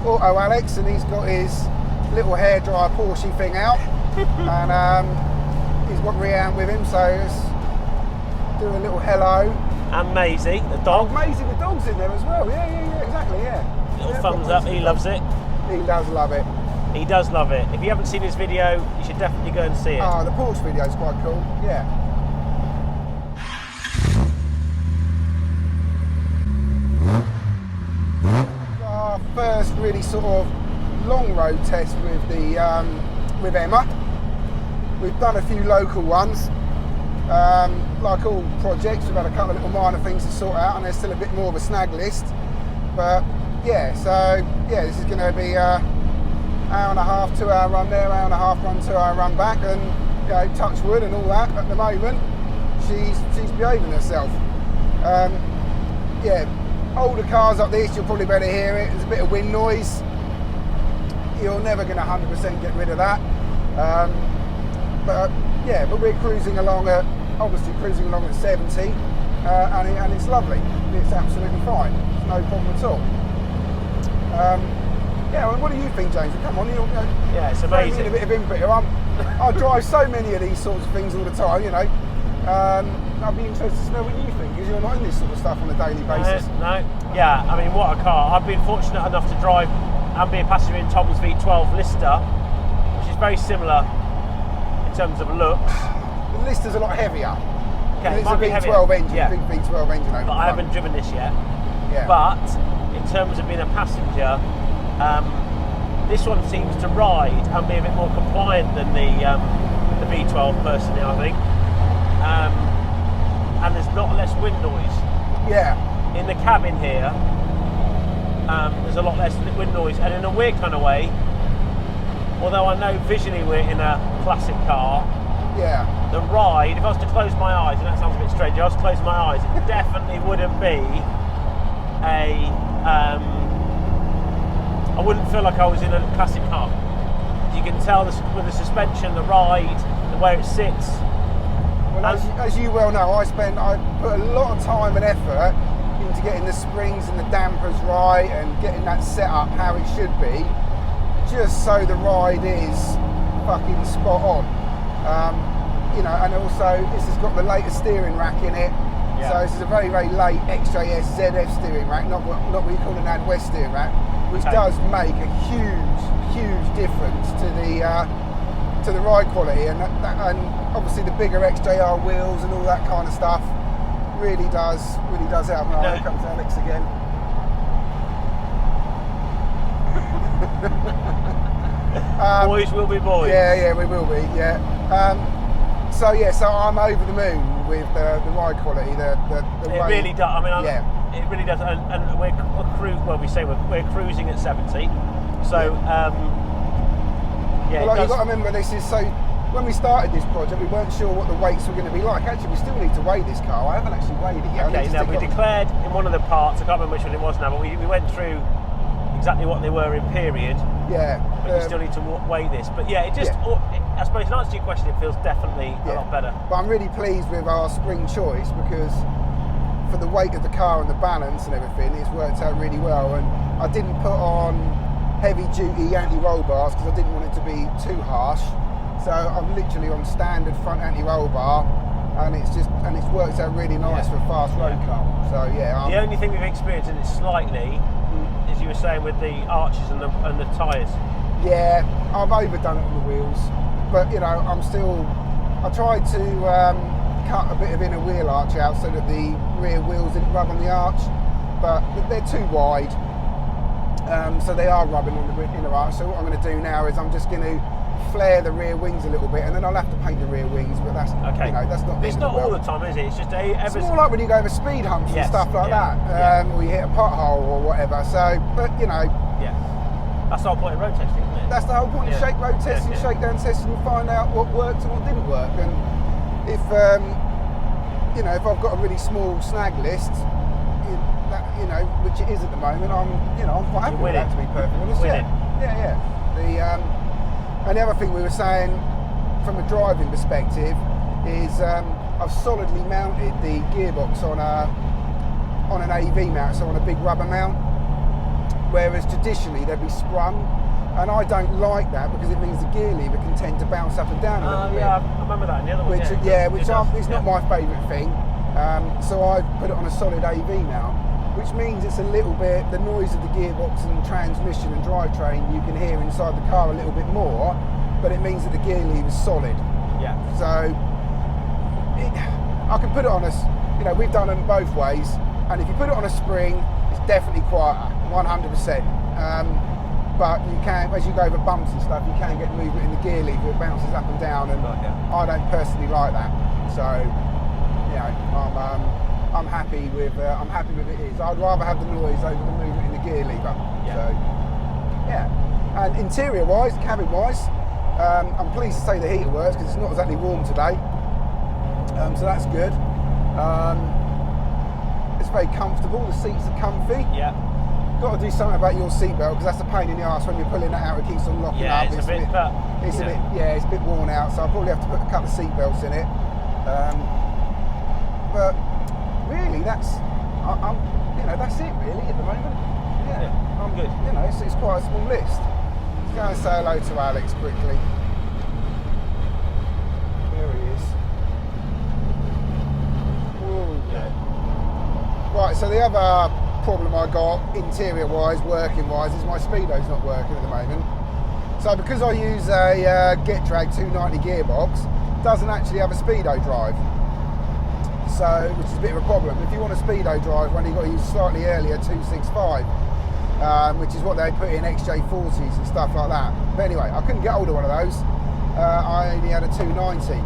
Auto Alex, and he's got his little hairdryer Porsche thing out, and he's got Rianne with him, so let's do a little hello. And Maisie, the dog. Oh, Maisie, the dog's in there as well. Yeah, exactly, yeah. Little thumbs up, he loves it. He does love it. He does love it. If you haven't seen his video, you should definitely go and see it. Oh, the Porsche video is quite cool, yeah. Our first really sort of long road test with the with Emma. We've done a few local ones. Like all projects, we've had a couple of little minor things to sort out, and there's still a bit more of a snag list. But yeah, so yeah, this is going to be hour and a half, 2 hour run there, hour and a half run, 2 hour run back, and you know, touch wood and all that. At the moment, she's behaving herself. Yeah, older cars like this, you'll probably better hear it. There's a bit of wind noise. You're never going to 100% get rid of that. But yeah, but we're cruising along at, obviously cruising along at 70, and it's lovely. It's absolutely fine. It's no problem at all. Yeah, well, what do you think, James? Come on, yeah, it's amazing. A bit of input here. I drive so many of these sorts of things all the time, you know. I'd be interested to know what you think, because you're not in this sort of stuff on a daily basis. No. Yeah, I mean, what a car. I've been fortunate enough to drive and be a passenger in Tom's V12 Lister, which is very similar in terms of looks. The Lister's a lot heavier. Okay, it's a V12 engine, yeah. big V12 engine over But I haven't driven this yet. Yeah. But in terms of being a passenger, this one seems to ride and be a bit more compliant than the V12 personally, I think. And there's not less wind noise. Yeah. In the cabin here, there's a lot less wind noise, and in a weird kind of way, although I know visually we're in a classic car, yeah, the ride, if I was to close my eyes, and that sounds a bit strange, if I was to close my eyes, it definitely wouldn't be I wouldn't feel like I was in a classic car. You can tell with the suspension, the ride, the way it sits. Well, as you well know, I put a lot of time and effort into getting the springs and the dampers right and getting that set up how it should be, just so the ride is fucking spot on. You know, and also this has got the latest steering rack in it. Yeah. So this is a very, very late XJS ZF steering rack, not what you call an Ad West steering rack, which does make a huge difference to the ride quality, and obviously the bigger XJR wheels and all that kind of stuff really does help. Oh, here comes Alex again. Boys will be boys. Yeah, we will be. Yeah. So I'm over the moon with the ride quality. The it really does. I mean, it really does. And we're cruising at 70. So yeah. Well, you've got to remember, this is so. When we started this project, we weren't sure what the weights were going to be like. Actually, we still need to weigh this car. I haven't actually weighed it yet. Okay, now we declared in one of the parts, I can't remember which one it was now, but we went through exactly what they were in period. Yeah. But you still need to weigh this. But yeah, I suppose in answer to your question, it feels definitely a lot better. But I'm really pleased with our spring choice, because for the weight of the car and the balance and everything, it's worked out really well. And I didn't put on heavy duty anti-roll bars because I didn't want it to be too harsh. So I'm literally on standard front anti-roll bar, and it's worked out really nice for a fast road car. So yeah. The only thing we've experienced in it slightly, as you were saying, with the arches and the tyres. Yeah, I've overdone it on the wheels, but you know, I tried to cut a bit of inner wheel arch out so that the rear wheels didn't rub on the arch, but they're too wide, so they are rubbing on the inner arch. So what I'm going to do now is I'm just going to flare the rear wings a little bit, and then I'll have to paint the rear wings, but that's okay. You know, that's not. It's not all the time, is it? It's just it's more like when you go over speed humps and stuff like that, or you hit a pothole or whatever. So, but you know, that's the whole point of road testing, isn't it? That's the whole point of shake road testing, shakedown testing, and find out what worked and what didn't work. And if you know, if I've got a really small snag list, you know, which it is at the moment, I'm quite happy with that, to be perfectly honest. Yeah. And the other thing we were saying from a driving perspective is I've solidly mounted the gearbox on an AV mount, so on a big rubber mount. whereas traditionally they'd be sprung, and I don't like that because it means the gear lever can tend to bounce up and down a little bit. Yeah, I remember that in the other one. Which is not my favourite thing. So I've put it on a solid AV now, which means it's a little bit, the noise of the gearbox and transmission and drivetrain you can hear inside the car a little bit more, but it means that the gear lever is solid. Yeah. So I can put it on we've done them both ways, and if you put it on a spring, it's definitely quieter, 100%. But you can, as you go over bumps and stuff, you can get movement in the gear lever, it bounces up and down, and I don't personally like that. So, I'm happy with it is. I'd rather have the noise over the movement in the gear lever. Yeah. So, yeah. And interior-wise, cabin-wise, I'm pleased to say the heater works because it's not exactly warm today. So that's good. It's very comfortable. The seats are comfy. Yeah. Got to do something about your seatbelt because that's a pain in the arse when you're pulling that out. It keeps on locking up. It's a bit worn out. So I'll probably have to put a couple of seatbelts in it. But really, that's it really at the moment. Yeah, I'm good. It's quite a small list. Let's go and say hello to Alex quickly. There he is. Whoa. Yeah. Right, so the other problem I got interior-wise, working-wise, is my speedo's not working at the moment. So because I use a GetDrag 290 gearbox, it doesn't actually have a speedo drive. So, which is a bit of a problem. If you want a speedo drive, you've got to use slightly earlier 265, which is what they put in XJ40s and stuff like that. But anyway, I couldn't get hold of one of those. I only had a 290.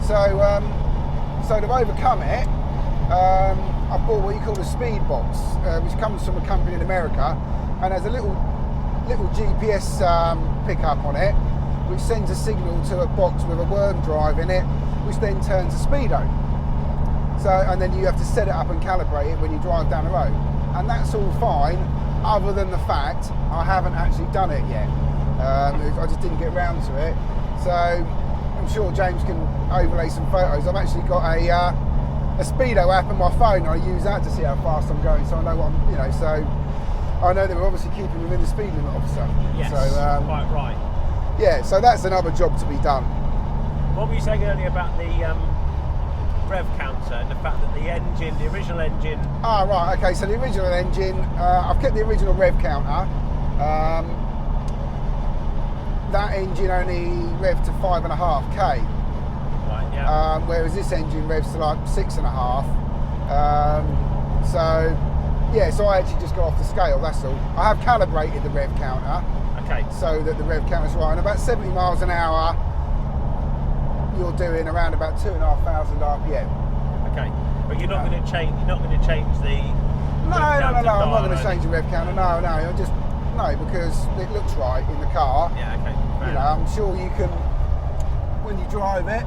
So to overcome it, I bought what you call a speed box, which comes from a company in America, and has a little GPS pickup on it, which sends a signal to a box with a worm drive in it, which then turns a speedo. So, and then you have to set it up and calibrate it when you drive down the road, and that's all fine, other than the fact I haven't actually done it yet. I just didn't get round to it. So I'm sure James can overlay some photos. I've actually got a speedo app on my phone. I use that to see how fast I'm going, so I know what I'm, so I know that we're obviously keeping within the speed limit officer. Yes, so, quite right. Yeah, so that's another job to be done. What were you saying earlier about the rev counter and the fact that the original engine... Ah, right, okay, so the original engine, I've kept the original rev counter. That engine only revved to 5.5k. Right, yeah. Whereas this engine revs to like 6.5. So I actually just go off the scale, that's all. I have calibrated the rev counter. Okay. So that the rev counter's right. And about 70 miles an hour, you're doing around about 2,500 RPM. Okay. But you're not going to change. You're not going to change the. No. I'm not going to change the rev counter. No, because it looks right in the car. Yeah. Okay. I'm sure you can, when you drive it,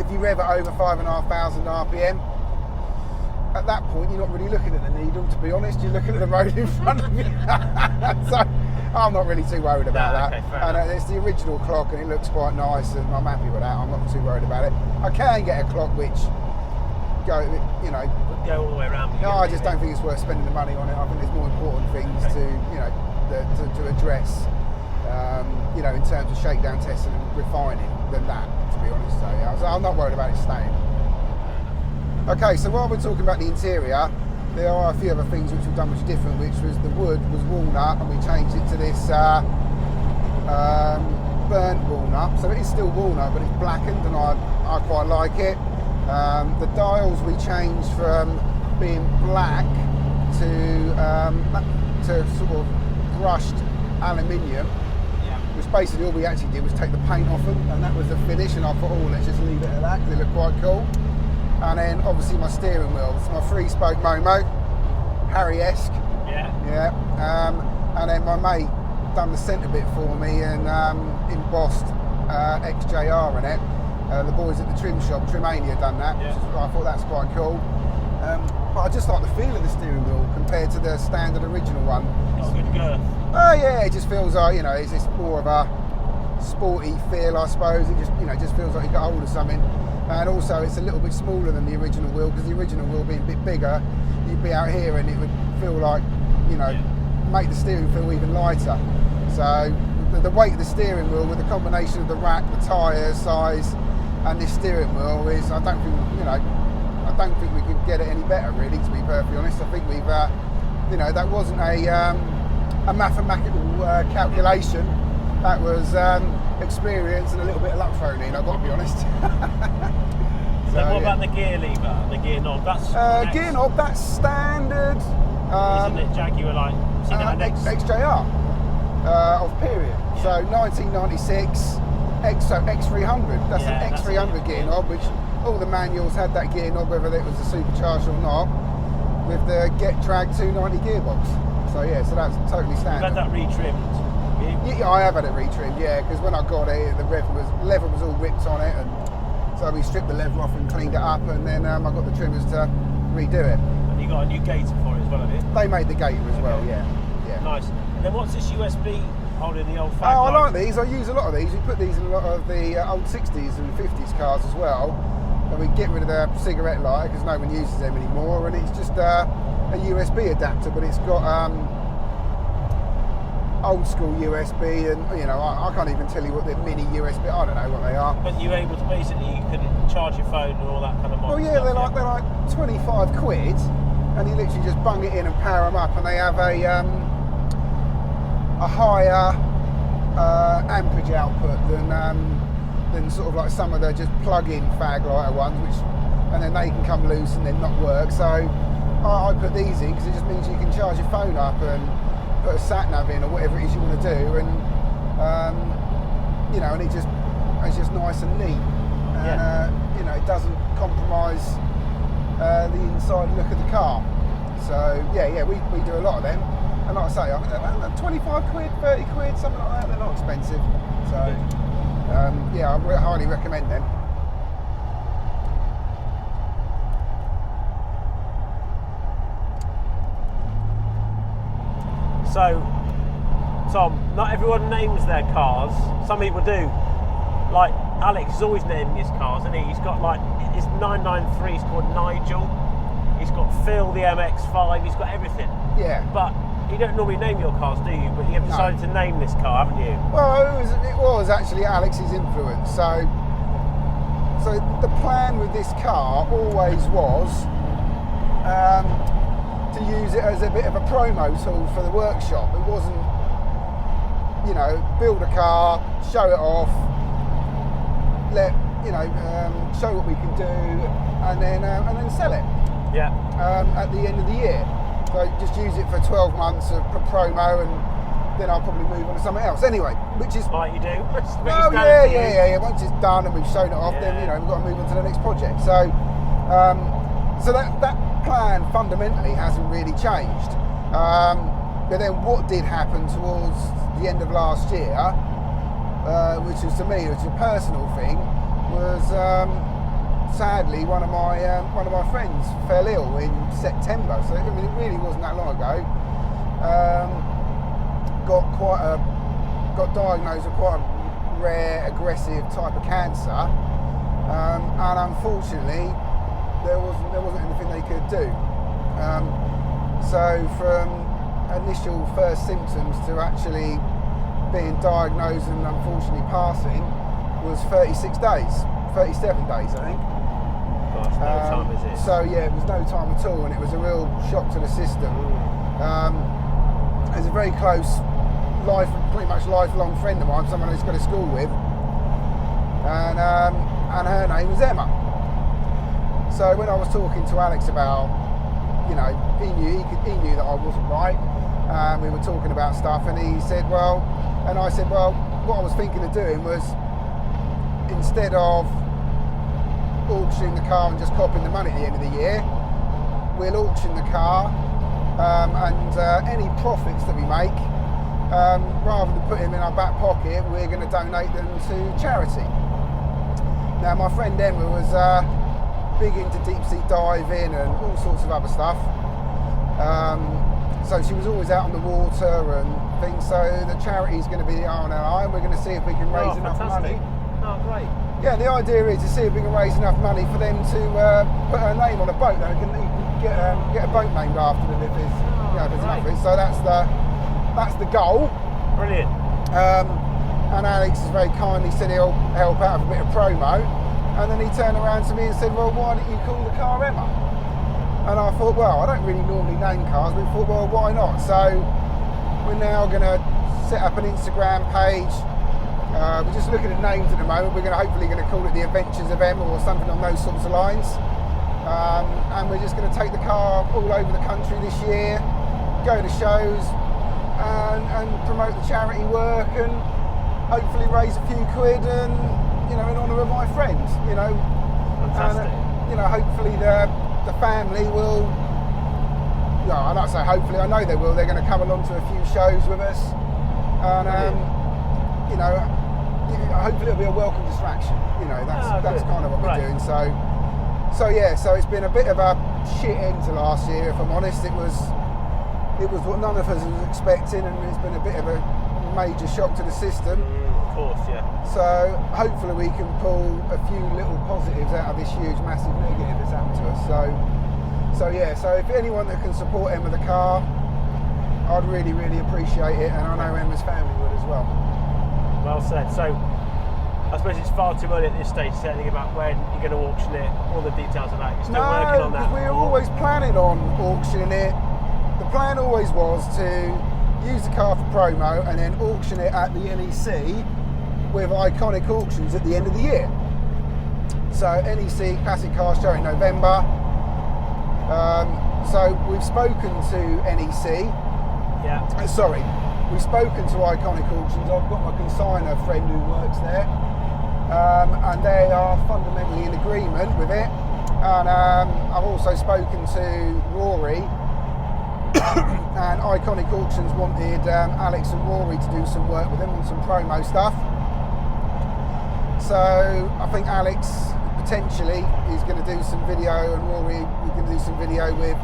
if you rev it over 5,500 RPM, at that point you're not really looking at the needle, to be honest. You're looking at the road in front of you. So I'm not really too worried about that. Okay, And it's the original clock, and it looks quite nice, and I'm happy with that. I'm not too worried about it. I can get a clock which go all the way around. No, I just don't think it's worth spending the money on it. I think there's more important things to address, in terms of shakedown testing and refining than that, to be honest. So yeah, I'm not worried about it staying. Okay, so while we're talking about the interior, there are a few other things which we've done which are different, which was the wood was walnut, and we changed it to this burnt walnut. So it is still walnut, but it's blackened, and I quite like it. The dials we changed from being black to sort of brushed aluminium, which basically all we actually did was take the paint off them, and that was the finish. And I thought, let's just leave it at that because it looked quite cool. And then obviously my steering wheel, it's my 3-spoke Momo, Harry-esque. Yeah. And then my mate done the centre bit for me and embossed XJR in it. The boys at the trim shop, Trimania, done that. Yeah. I thought that's quite cool. But I just like the feel of the steering wheel compared to the standard original one. It's a good girth. Oh yeah, it just feels like, it's more of a sporty feel, I suppose. It just feels like you got hold of something. And also it's a little bit smaller than the original wheel, because the original wheel being a bit bigger, you'd be out here and it would feel like, make the steering feel even lighter. So the weight of the steering wheel with the combination of the rack, the tyre size, and this steering wheel is, I don't think we could get it any better, really, to be perfectly honest. I think we've, that wasn't a mathematical calculation. That was experience and a little bit of luck thrown in, I've got to be honest. So what about the gear lever, the gear knob? That's gear knob, that's standard. Isn't it Jaguar XJR of period. Yeah. So 1996 X300. That's an X300 gear knob, which all the manuals had that gear knob, whether it was a supercharged or not, with the Get Drag 290 gearbox. So yeah, so that's totally standard. You've had that retrimmed? Yeah, I have had it retrimmed, yeah, because when I got it, the leather was all ripped on it, and so we stripped the leather off and cleaned it up, and then I got the trimmers to redo it. And you got a new gator for it as well, have you? They made the gator as well, yeah. Nice. And then what's this USB holding the old fag? Oh, I like these. I use a lot of these. We put these in a lot of the old 60s and 50s cars as well. And we get rid of the cigarette lighter because no one uses them anymore. And it's just a USB adapter, but it's got old school USB, and I can't even tell you what they're mini USB. I don't know what they are. But you're able to basically, you can charge your phone and all that kind of modern stuff. They're like 25 quid, and you literally just bung it in and power them up, and they have a higher amperage output than sort of like some of the just plug-in fag lighter ones, and then they can come loose and then not work. So I put these in because it just means you can charge your phone up and put a sat nav in or whatever it is you want to do, and and it's just nice and neat, and it doesn't compromise the inside look of the car. So we do a lot of them. And like I say, I think they're 25 quid, 30 quid, something like that. They're not expensive. So, I highly recommend them. So, Tom, not everyone names their cars. Some people do. Like, Alex is always naming his cars, and he's got his 993 is called Nigel. He's got Phil, the MX-5, he's got everything. Yeah. But you don't normally name your cars, do you? But you've decided to name this car, haven't you? Well, it was actually Alex's influence. So the plan with this car always was to use it as a bit of a promo tool for the workshop. It wasn't, build a car, show it off, show what we can do, and then sell it. Yeah. At the end of the year. So just use it for 12 months of promo, and then I'll probably move on to something else. Anyway, which is like you do. Oh yeah. Once it's done and we've shown it off, then we've got to move on to the next project. So, so that plan fundamentally hasn't really changed. But then what did happen towards the end of last year, which was to me, which is a personal thing, was sadly one of my friends fell ill in September. So it really wasn't that long ago. Got diagnosed with quite a rare, aggressive type of cancer, and unfortunately, there wasn't anything they could do. So from initial first symptoms to actually being diagnosed and unfortunately passing was 36 days, 37 days, I think. Gosh, no time is it? So yeah, it was no time at all, and it was a real shock to the system. There's a very close, pretty much lifelong friend of mine, someone I used to go to school with, and her name was Emma. So when I was talking to Alex about, he knew that I wasn't right. We were talking about stuff, and he said, and I said, what I was thinking of doing was, instead of auctioning the car and just copping the money at the end of the year, we'll auction the car, and any profits that we make, rather than put them in our back pocket, we're going to donate them to charity. Now, my friend Emma was big into deep sea diving and all sorts of other stuff. So she was always out on the water and things. So the charity is going to be the RRR, and we're going to see if we can raise enough money. Oh, great. Yeah, the idea is to see if we can raise enough money for them to put her name on a boat. You can get a boat named after them if there's enough. So that's that's the goal. Brilliant. And Alex has very kindly said he'll help out with a bit of promo. And then he turned around to me and said, well, why don't you call the car Emma? And I thought, well, I don't really normally name cars, but I thought, well, why not? So we're now going to set up an Instagram page. We're just looking at names at the moment. We're hopefully going to call it The Adventures of Emma or something on those sorts of lines. And we're just going to take the car all over the country this year, go to shows and promote the charity work and hopefully raise a few quid and, in honour of my friends, Fantastic. And, hopefully the family will, I don't say hopefully, I know they will, they're going to come along to a few shows with us and, hopefully it'll be a welcome distraction, that's kind of what we're doing, so it's been a bit of a shit end to last year, if I'm honest. It was what none of us was expecting, and it's been a bit of a major shock to the system. Of course, yeah. So hopefully we can pull a few little positives out of this huge, massive negative that's happened to us. So if anyone that can support Emma the car, I'd really, really appreciate it, and I know Emma's family would as well. Well said. So I suppose it's far too early at this stage to say anything about when you're going to auction it, all the details of that. You're still working on that. We're always planning on auctioning it. The plan always was to use the car for promo and then auction it at the NEC with iconic auctions at the end of the year. So NEC Classic Car Show in November. So we've spoken to NEC. Yeah. We've spoken to Iconic Auctions. I've got my consignor friend who works there, and they are fundamentally in agreement with it. And I've also spoken to Rory, and Iconic Auctions wanted Alex and Rory to do some work with them on some promo stuff. So I think Alex potentially is going to do some video, and Rory is going to do some video with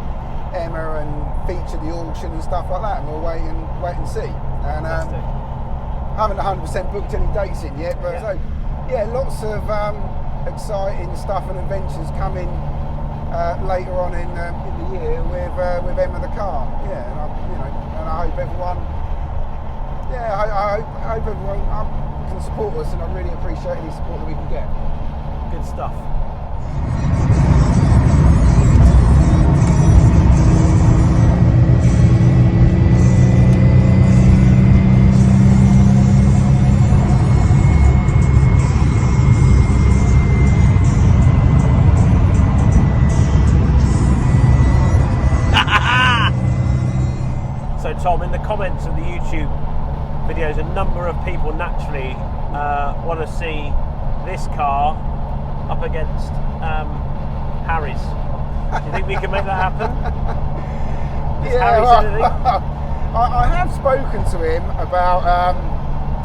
Emma and feature the auction and stuff like that, and we'll wait and see. And haven't 100% booked any dates in yet, but lots of exciting stuff and adventures coming later on in the year with Emma the car. And I hope everyone, I hope everyone can support us, and I really appreciate any support that we can get. Good stuff. Tom, in the comments of the YouTube videos, a number of people naturally want to see this car up against Harry's. Do you think we can make that happen? I have spoken to him about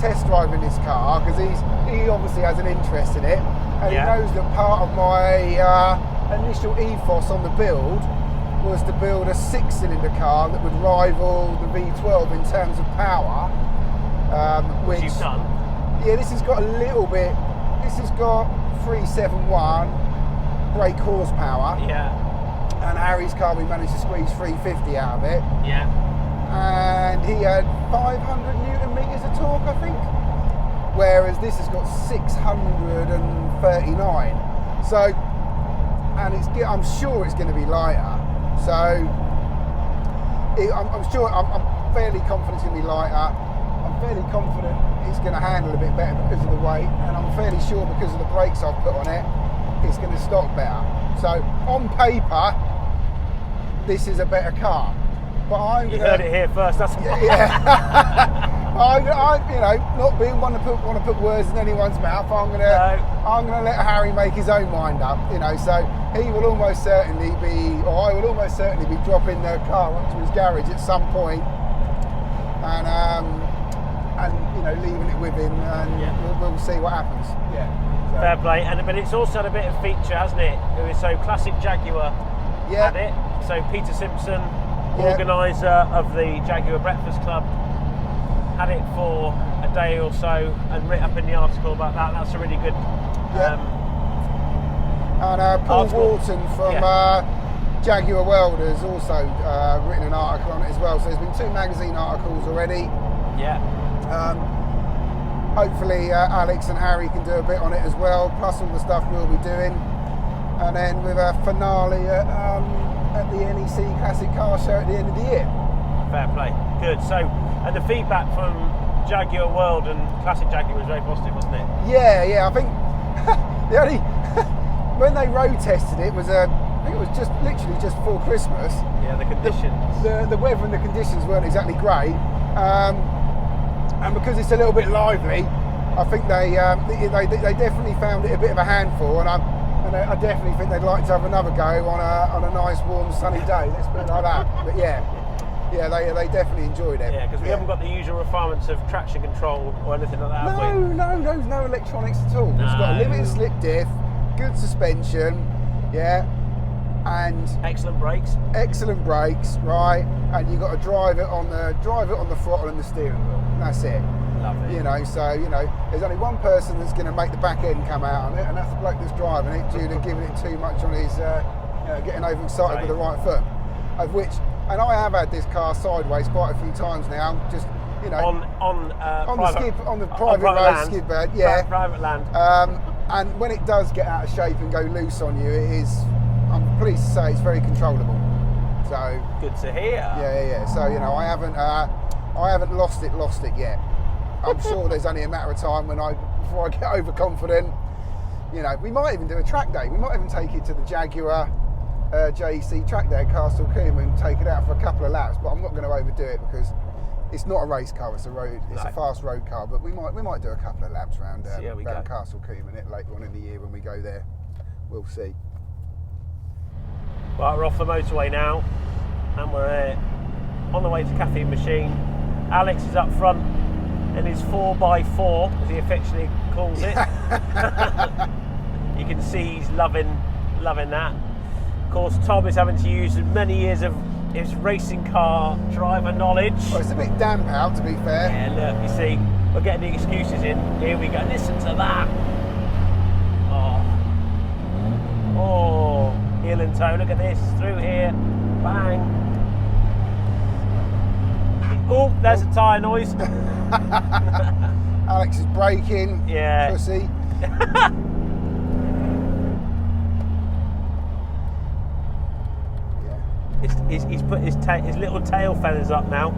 test driving this car, because he obviously has an interest in it, and he knows that part of my initial ethos on the build was to build a 6-cylinder car that would rival the V12 in terms of power. Which you've done? Yeah, this has got a little bit. This has got 371 brake horsepower. Yeah. And Harry's car, we managed to squeeze 350 out of it. Yeah. And he had 500 Newton meters of torque, I think. Whereas this has got 639. So, and I'm sure it's going to be lighter. So I'm fairly confident it's going to be lighter. I'm fairly confident it's going to handle a bit better because of the weight, and I'm fairly sure because of the brakes I've put on it, it's going to stop better. So on paper, this is a better car. But I'm going to... You heard it here first. That's I not being one to put words in anyone's mouth. I'm going to let Harry make his own mind up. So he will almost certainly be, or I will almost certainly be dropping the car onto his garage at some point, and leaving it with him, and we'll see what happens. Yeah. So. Fair play, but it's also had a bit of feature, hasn't it? So classic Jaguar had it. So Peter Simpson, organiser of the Jaguar Breakfast Club, had it for a day or so and written up in the article about that. That's a really good and Paul Walton from Jaguar World has also written an article on it as well. So there's been 2 magazine articles already. Yeah. Hopefully Alex and Harry can do a bit on it as well, plus all the stuff we'll be doing. And then with a finale at the NEC Classic Car Show at the end of the year. Fair play. Good. So, and the feedback from Jaguar World and Classic Jaguar was very positive, wasn't it? Yeah. I think the only when they road tested it was I think it was just literally just before Christmas. Yeah, the conditions. The weather and the conditions weren't exactly great. And because it's a little bit lively, I think they definitely found it a bit of a handful, and I definitely think they'd like to have another go on a nice warm sunny day. Let's put it like that. But yeah, they definitely enjoyed it. Yeah, because we haven't got the usual refinements of traction control or anything like that. No electronics at all. It's got a limited slip diff, good suspension, yeah, and excellent brakes, right? And you've got to drive it on the throttle and the steering wheel. That's it. Lovely. You know, so there's only one person that's going to make the back end come out on it, and that's the bloke that's driving it due to giving it too much on his getting overexcited with the right foot. Of which, and I have had this car sideways quite a few times now. Just on the private road skid bed, yeah, private land. And when it does get out of shape and go loose on you, it is. I'm pleased to say it's very controllable. So good to hear. Yeah. So I haven't lost it yet. I'm sure there's only a matter of time before I get overconfident. We might even do a track day. We might even take it to the Jaguar XJC track day at Castle Combe and take it out for a couple of laps. But I'm not going to overdo it because it's not a race car. It's a fast road car. But we might do a couple of laps around Castle Combe and it later on in the year when we go there. We'll see. Well, we're off the motorway now, and we're on the way to Caffeine Machine. Alex is up front in his 4x4, as he affectionately calls it. You can see he's loving that. Of course, Tom is having to use many years of his racing car driver knowledge. Well, it's a bit damp out, to be fair. Yeah, look, you see, we're getting the excuses in. Here we go, listen to that. Oh, heel and toe, look at this, through here, bang. Oh, there's a tyre noise. Alex is braking. Yeah. Pussy. He's put his little tail feathers up now.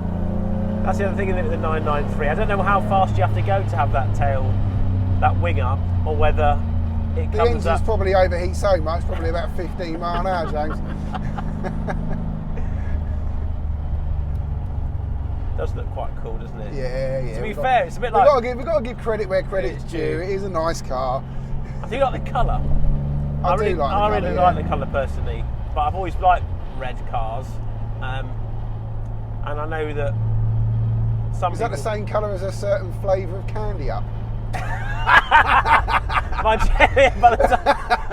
That's the other thing with the 993. I don't know how fast you have to go to have that wing up, or whether it comes up. The engine's probably overheat so much, probably about 15 mile an hour, James. Does look quite cool, doesn't it? Yeah. To be fair, it's a bit like we've got to give credit where credit's due. It is a nice car. I think I like the colour. I really like the colour personally, but I've always liked red cars, and I know that some. Is that the same colour as a certain flavour of candy up? By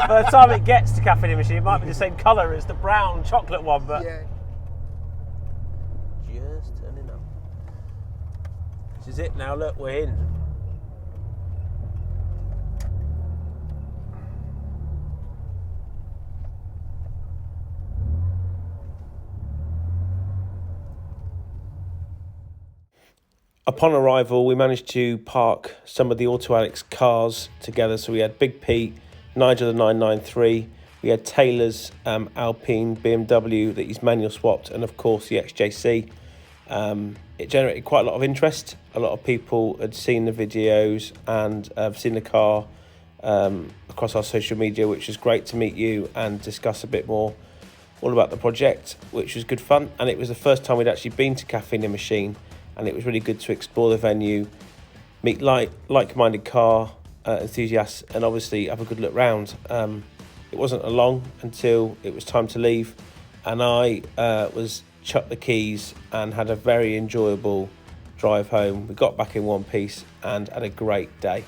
the time it gets to Caffeine Machine, it might be the same colour as the brown chocolate one, but yeah. Just turning up. This is it now. Look, we're in. Upon arrival, we managed to park some of the Auto Alex cars together. So we had Big Pete, Nigel the 993, we had Taylor's Alpine BMW that he's manual swapped, and of course the XJC. It generated quite a lot of interest. A lot of people had seen the videos and seen the car across our social media, which was great to meet you and discuss a bit more all about the project, which was good fun. And it was the first time we'd actually been to Caffeine Machine, and it was really good to explore the venue, meet like-minded car enthusiasts, and obviously have a good look round. It wasn't long until it was time to leave, and I was chucked the keys and had a very enjoyable drive home. We got back in one piece and had a great day.